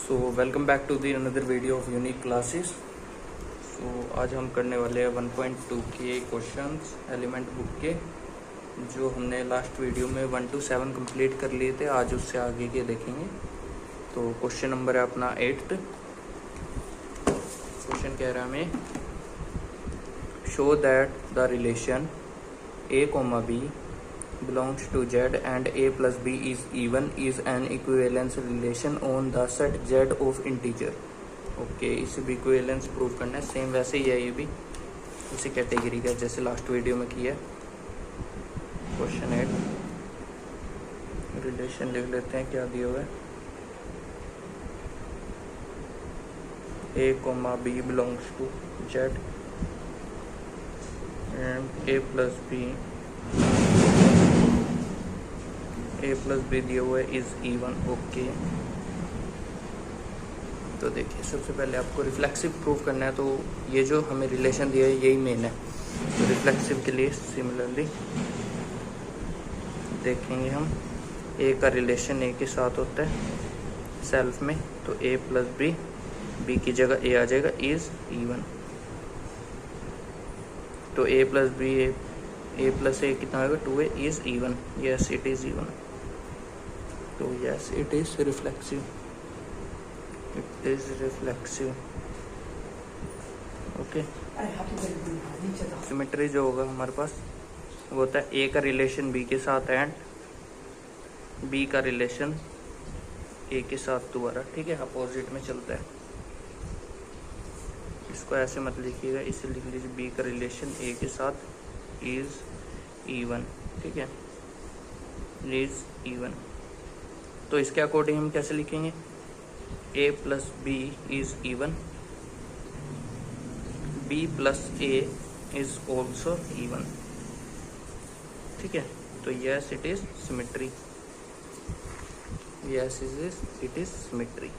So welcome back to the another video of unique classes. So आज हम करने वाले हैं 1.2 के क्वेश्चंस एलिमेंट बुक के, जो हमने लास्ट वीडियो में 1 to 7 कंप्लीट कर लिए थे। आज उससे आगे के देखेंगे। तो क्वेश्चन नंबर है अपना 8th। क्वेश्चन कह रहा है हमें, show that the relation a, b belongs to Z and a plus b is even is an equivalence relation on the set Z of integer। Okay, इसे भी इक्विवेलेंस प्रूव करना है। सेम वैसे ही है, ये भी उसी कैटेगरी का जैसे लास्ट वीडियो में किया है। क्वेश्चन 8 रिलेशन लिख लेते हैं, क्या दिया हुआ है। a, b belongs to Z and a plus b दिया हुआ है इज इवन। ओके, तो देखिए सबसे पहले आपको रिफ्लेक्सिव प्रूफ करना है। तो ये जो हमें रिलेशन दिया है यही मेन है। तो रिफ्लेक्सिव के लिए सिमिलरली देखेंगे हम, ए का रिलेशन ए के साथ होता है सेल्फ में, तो a प्लस बी की जगह ए आ जाएगा इज इवन। तो a plus b a plus a कितना होगा 2a is even. Yes it is even. तो yes it is reflexive, it is reflexive. Okay, symmetry जो होगा हमारे पास वो होता है ए का रिलेशन बी के साथ एंड बी का रिलेशन ए के साथ दोबारा। ठीक है, अपोजिट में चलता है। इसको ऐसे मत लिखिएगा, इसे लिख लीजिए बी का रिलेशन ए के साथ इज इवन। ठीक है, इज इवन। तो इसके अकॉर्डिंग हम कैसे लिखेंगे, a plus b is even, b plus a is also even. ठीक है, तो yes it is symmetry, yes it is symmetry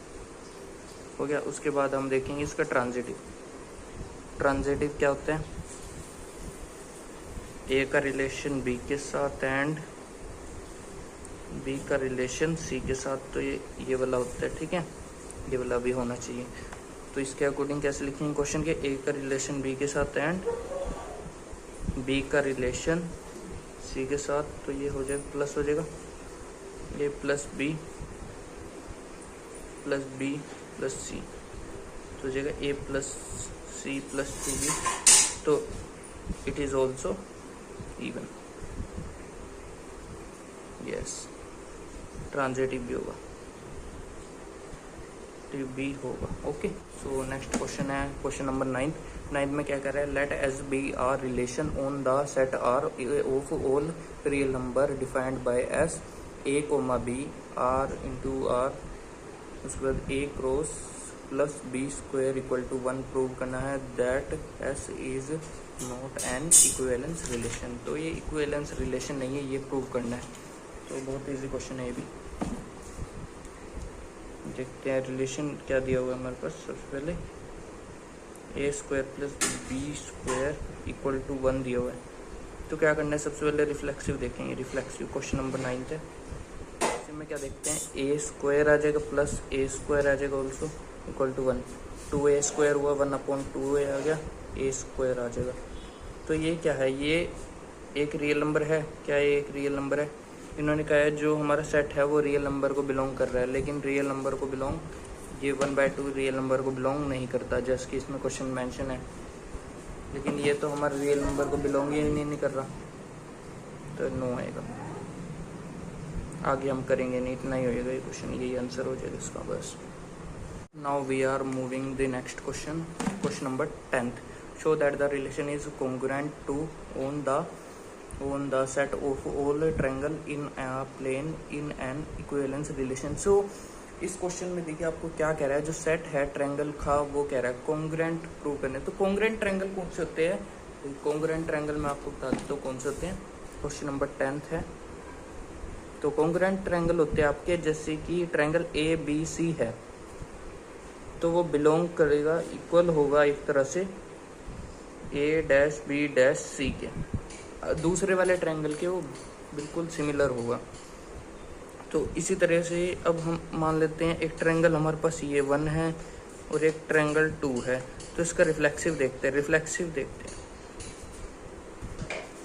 हो गया। उसके बाद हम देखेंगे इसका ट्रांजिटिव। ट्रांजिटिव क्या होता है, ए का रिलेशन बी के साथ एंड बी का रिलेशन सी के साथ। तो ये वाला होता है। ठीक है, ये वाला भी होना चाहिए। तो इसके अकॉर्डिंग कैसे लिखेंगे क्वेश्चन के, ए का रिलेशन बी के साथ एंड बी का रिलेशन सी के साथ। तो ये हो जाएगा प्लस हो जाएगा a plus b plus c. तो हो जाएगा a plus c plus 2b। तो it is also even. Yes, transitive भी होगा, भी होगा। ओके, सो नेक्स्ट क्वेश्चन है क्वेश्चन नंबर 9 में क्या कर रहा है, let s be r relation on the set r of all real number defined by S a, b r into r. उसके बाद a cross plus b square equal to 1 prove करना है that s is not an equivalence relation. तो ये equivalence relation नहीं है, ये prove करना है। तो बहुत इजी क्वेश्चन है ये भी। देखते हैं रिलेशन क्या दिया हुआ है हमारे पास। सबसे पहले a square plus b square equal to 1 दिया हुआ है। तो क्या करना है, सबसे पहले रिफ्लेक्सिव देखेंगे। रिफ्लेक्सिव क्वेश्चन नंबर 9 है। इसमें क्या देखते हैं, ए स्क्वायर आ जाएगा प्लस ए स्क्वायर आ जाएगा also equal to 1। 2a square हुआ 1/2a आ गया, ए स्क्वायर आ जाएगा। तो ये क्या है, ये एक रियल नंबर है। क्या ये एक रियल नंबर है? इन्होंने कहा है जो हमारा सेट है वो रियल नंबर को बिलोंग कर रहा है, लेकिन रियल नंबर को बिलोंग, ये 1/2 रियल नंबर को बिलोंग नहीं करता, जैसे कि इसमें क्वेश्चन मेंशन है। लेकिन ये तो हमारे रियल नंबर को बिलोंग ही नहीं कर रहा, तो नो आएगा। आगे हम करेंगे नहीं, इतना ही होएगा ये क्वेश्चन, यही आंसर हो जाएगा इसका बस। Now we are moving the next question, question number 10। Show that the relation is congruent to on the set of all triangle in a plane in an equivalence relation। so इस question में देखिए आपको क्या कह रहा है, जो set है ट्रायंगल का वो कह रहा है कॉन्ग्रुएंट प्रूव करने। तो कॉन्ग्रुएंट ट्रायंगल कौन से होते हैं, कॉन्ग्रुएंट ट्रायंगल मैं आपको बता देता हूँ कौन से होते हैं। क्वेश्चन नंबर 10 है। तो कॉन्ग्रुएंट ट्रायंगल होते हैं आपके, जैसे कि ट्रायंगल ABC है तो वो बिलोंग करेगा, इक्वल होगा एक तरह से A-B-C के। दूसरे वाले ट्रायंगल के वो बिल्कुल सिमिलर होगा। तो इसी तरह से अब हम मान लेते हैं एक ट्रायंगल हमारे पास ये 1 है और एक ट्रायंगल 2 है, तो इसका रिफ्लेक्सिव देखते हैं।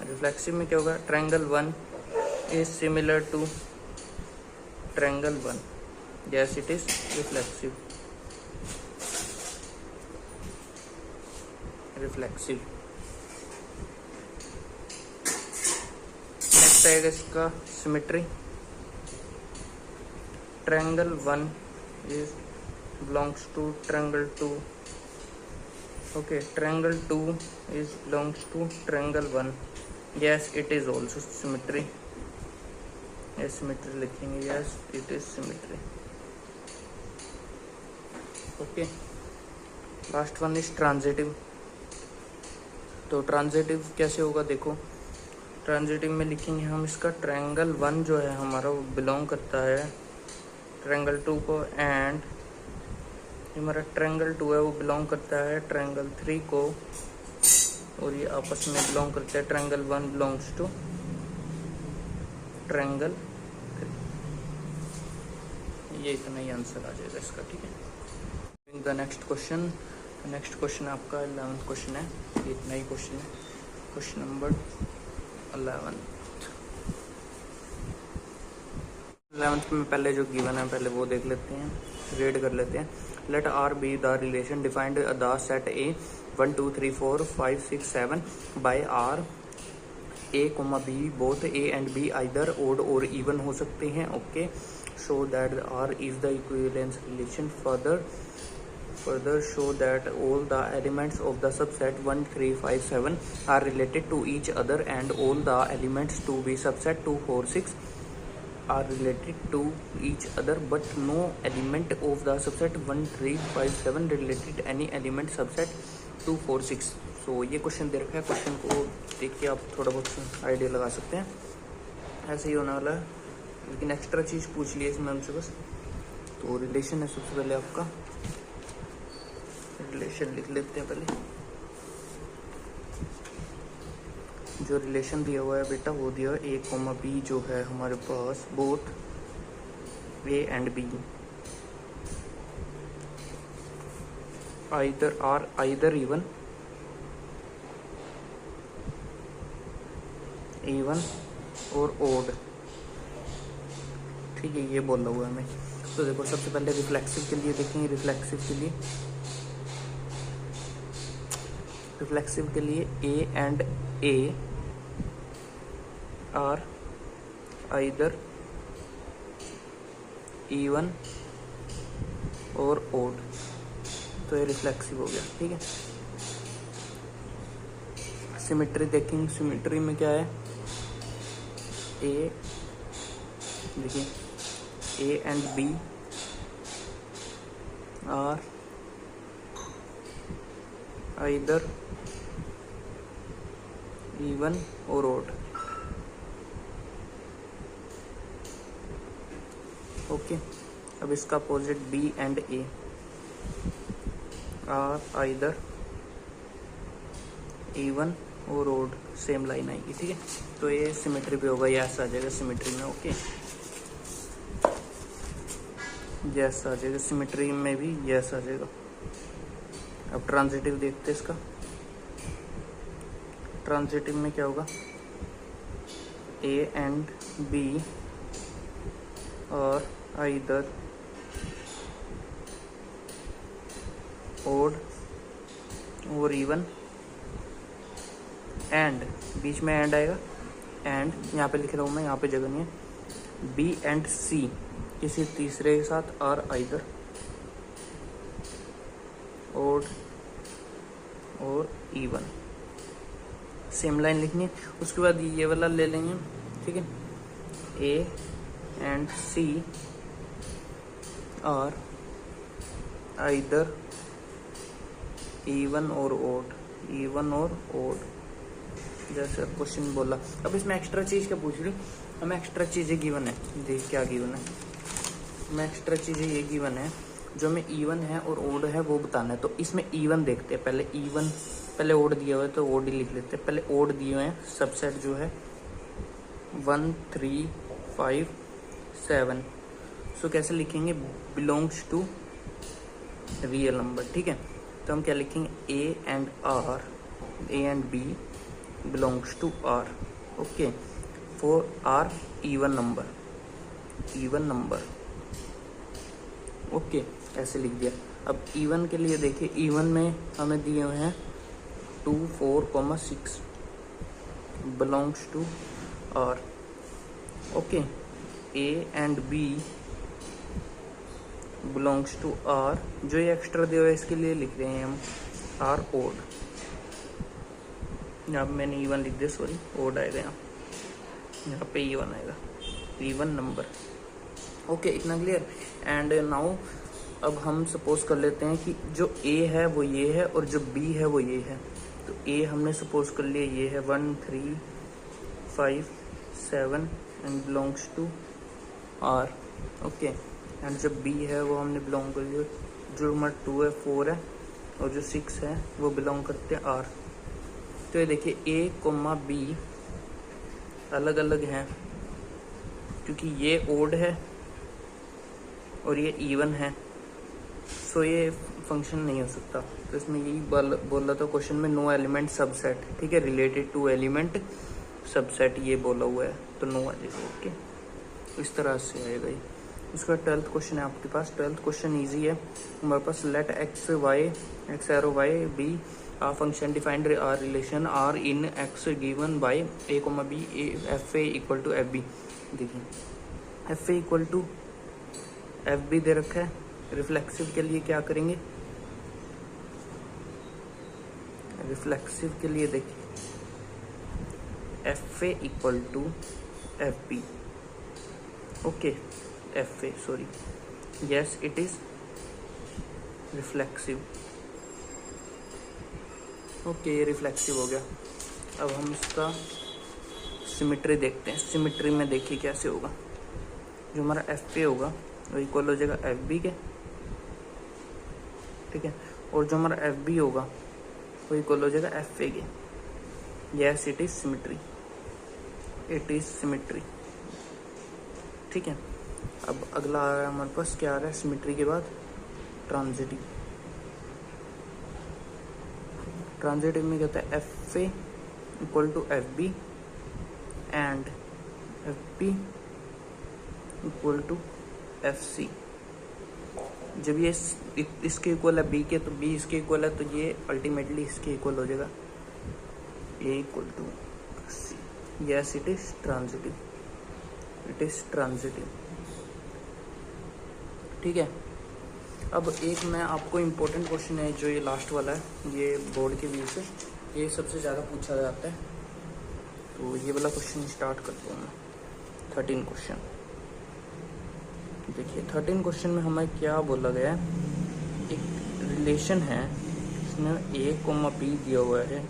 रिफ्लेक्सिव में क्या होगा, triangle 1 is similar to triangle 1, yes it is reflexive. Next आएगा इसका symmetry. Triangle 1 is belongs to triangle 2, okay, triangle 2 is belongs to triangle 1, yes it is also symmetry. Yes symmetry लिखेंगे, yes it is symmetry, okay. Last one is transitive. तो transitive कैसे होगा, देखो transitive में लिखेंगे हम इसका ट्रायंगल 1 जो है हमारा वो बिलोंग करता है ट्रायंगल 2 को, एंड हमारा ट्रायंगल 2 है वो बिलोंग करता है ट्रायंगल 3 को, और ये आपस में बिलोंग करते हैं ट्रायंगल 1 बिलोंग्स टू ट्रायंगल 3। ये इतना ही आंसर आ जाएगा इसका, ठीक है। द नेक्स्ट क्वेश्चन आपका 11th क्वेश्चन है, ये इतना ही क्वेश्चन है, क्वेश्चन नंबर 11th में पहले जो गिवन है पहले वो देख लेते हैं, रीड कर लेते हैं। Let r be the relation defined the set a 1 2 3 4 5 6 7 by r a comma b, both a and b either odd और इवन हो सकते हैं, okay. Show that r is the equivalence relation. Further show that all the elements of the subset 1 3 5 7 are related to each other and all the elements to be subset 2 4 6 are related to each other, but no element of the subset 1 3 5 7 related any element subset 2 4 6। so ये question दे रखा है, question को देख के आप थोड़ा बहुत idea लगा सकते हैं, ऐसे ही होने वाला है। लेकिन एक्स्ट्रा चीज़ पूछ ली है इसमें हमसे बस। तो रिलेशन है सबसे पहले आपका, रिलेशन लिख लेते हैं पहले। जो रिलेशन दिया हुआ है बेटा वो दिया हुआ है ए कोमा बी जो है हमारे पास, both a and b either even और ओड, ठीक है, ये बोला हुआ है हमें। तो देखो सबसे पहले रिफ्लेक्सिव के लिए देखेंगे। रिफ्लेक्सिव के लिए A and a are either even और ओड, तो ये रिफ्लेक्सिव हो गया, ठीक है। सिमेट्री देखेंगे, सिमेट्री में क्या है, ए देखिए a and b are either even और ओड, ओके। अब इसका opposite b and a are either even और ओड, सेम लाइन आएगी, ठीक है। तो ये सिमेट्री पे होगा, यस आ जाएगा सिमेट्री में, ओके, यस आ जाएगा सिमेट्री में भी, यस आ जाएगा। अब ट्रांजिटिव देखते हैं इसका। ट्रांजिटिव में क्या होगा, ए एंड बी और आइदर ओड और इवन एंड, बीच में एंड आएगा, एंड यहाँ पे लिख रहा हूँ मैं, यहाँ पे जगह नहीं है। बी एंड सी किसी तीसरे के साथ आर आइदर ओड और इवन, सेम लाइन लिखनी है। उसके बाद ये वाला ले लेंगे, ठीक है, a and c are either even और ओड, जैसे क्वेश्चन बोला। अब इसमें एक्स्ट्रा चीज़ क्या पूछ रही हूँ, हमें एक्स्ट्रा चीज़ें गिवन है, देख क्या गिवन है, हमें एक्स्ट्रा चीज़ें ये गिवन है, जो हमें इवन है और ओड है वो बताना है। तो इसमें इवन देखते हैं पहले, इवन पहले ओड दिया हुआ है तो ओड ही लिख लेते हैं। पहले ओड दिए हुए हैं, सबसेट जो है 1 3 5 7। सो कैसे लिखेंगे, बिलोंग्स टू रियल नंबर, ठीक है। तो हम क्या लिखेंगे, a and r, a and b belongs to r, okay, for r even number, even number, okay, ऐसे लिख दिया। अब इवन के लिए देखिए, इवन में हमें दिए हुए हैं 2, 4, 6 belongs to r, okay, a and b belongs to r. जो ये एक्स्ट्रा दिया हुआ है इसके लिए लिख रहे हैं हम आर ओड, यहाँ पे मैंने इवन लिख दिया, सॉरी, ओड आएगा यहाँ पे इवन आएगा, इवन नंबर, ओके, इतना क्लियर। एंड नाउ अब हम सपोज कर लेते हैं कि जो ए है वो ये है और जो बी है वो ये है। तो ए हमने सपोज कर लिया ये है 1, 3, 5, 7 and belongs to r, okay. And जो बी है वो हमने बिलोंग कर लिया, जो हमारा 2 है, 4 है और जो 6 है वो बिलोंग करते हैं आर। तो ये देखिए ए कोमा बी अलग अलग हैं क्योंकि ये ओड है और ये इवन है, सो ये फंक्शन नहीं हो सकता। तो इसमें यही बोला था क्वेश्चन में, नो एलिमेंट सबसेट, ठीक है, रिलेटेड टू एलिमेंट सबसेट ये बोला हुआ है, तो नो आ जाएगा, ओके, इस तरह से आएगा ये। उसके बाद 12th क्वेश्चन है आपके पास। 12th क्वेश्चन ईजी है हमारे पास। Let X arrow Y be a function defined R relation R in X given by a comma b f a equal to f b. देखिए f a equal to f b दे रखा है। Reflexive के लिए क्या करेंगे, reflexive के लिए देखिए f a equal to f b, okay, f a sorry, yes it is reflexive, okay, ये रिफ्लेक्सिव हो गया। अब हम इसका सिमेट्री देखते हैं। सिमेट्री में देखिए कैसे होगा, जो हमारा एफ ए होगा वो इक्वल हो जाएगा एफ बी के, ठीक है, और जो हमारा एफ बी होगा वो इक्वल हो जाएगा एफ ए के। Yes it is symmetry, it is symmetry, ठीक है। अब अगला आ रहा है हमारे पास, क्या आ रहा है सिमेट्री के बाद, ट्रांजिटिव। ट्रांजिटिव में क्या होता है, f a equal to f b and f b equal to f c. जब ये इसके इक्वल है बी के, तो बी इसके इक्वल है, तो ये अल्टीमेटली इसके इक्वल हो जाएगा, a equal to c. Yes it is transitive, it is transitive, ठीक है। अब एक मैं आपको इम्पोर्टेंट क्वेश्चन है जो ये लास्ट वाला है, ये बोर्ड के व्यू से ये सबसे ज़्यादा पूछा जाता है, तो ये वाला क्वेश्चन स्टार्ट करता हूँ मैं। 13 क्वेश्चन देखिए। 13 क्वेश्चन में हमें क्या बोला गया है, एक रिलेशन है इसमें ए कोमा बी दिया हुआ है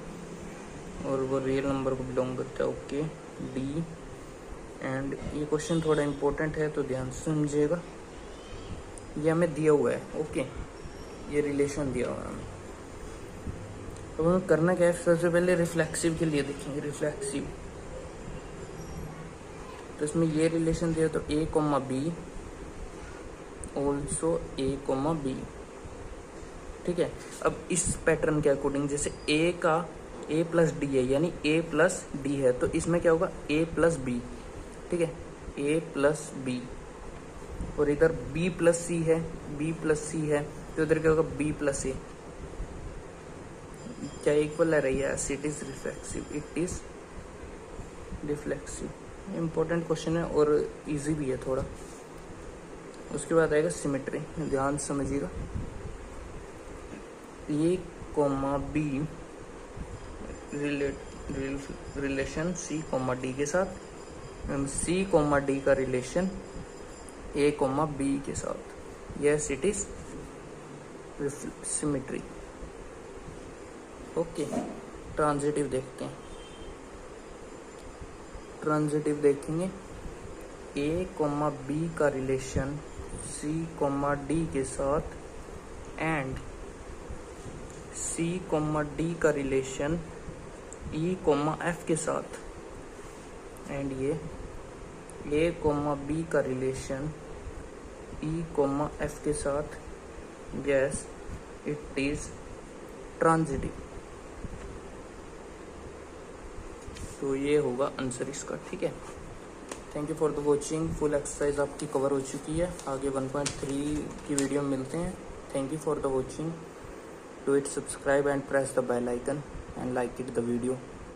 और वो रियल नंबर को बिलोंग करता है, ओके, डी। एंड ये क्वेश्चन थोड़ा इम्पोर्टेंट है तो ध्यान से समझिएगा। ये हमें दिया हुआ है, ओके, ये रिलेशन दिया हुआ है हमें। अब हमें करना क्या है, सबसे पहले रिफ्लेक्सिव के लिए देखेंगे। रिफ्लेक्सिव तो इसमें ये रिलेशन दिया तो a comma b also a comma b, ठीक है। अब इस पैटर्न के अकॉर्डिंग, जैसे ए का ए प्लस डी है यानी ए प्लस डी है, तो इसमें क्या होगा, ए प्लस बी, ठीक है, ए प्लस बी। और इधर बी प्लस सी है, बी प्लस सी है, तो इधर क्या होगा, बी प्लस ए। क्या इक्वल है रही है, it is reflexive, it is reflexive. Important question है और इजी भी है थोड़ा। उसके बाद आएगा सिमेट्री, ध्यान समझिएगा। ए comma B relation C comma D के साथ, सी कोमा डी का रिलेशन ए कोमा बी के साथ। Yes it is symmetry, okay. Transitive देखते हैं। ट्रांजिटिव देखेंगे, ए कोमा बी का रिलेशन सी कोमा डी के साथ एंड सी कोमा डी का रिलेशन ई कोमा एफ के साथ, एंड ये ए कोमा बी का रिलेशन ई कोमा एफ के साथ, यस इट इज ट्रांजिटिव। तो ये होगा आंसर इसका, ठीक है। Thank you for the watching. Full exercise आपकी कवर हो चुकी है, आगे 1.3 की वीडियो में मिलते हैं। Thank you for the watching. Do it, subscribe and press the bell icon and like it the video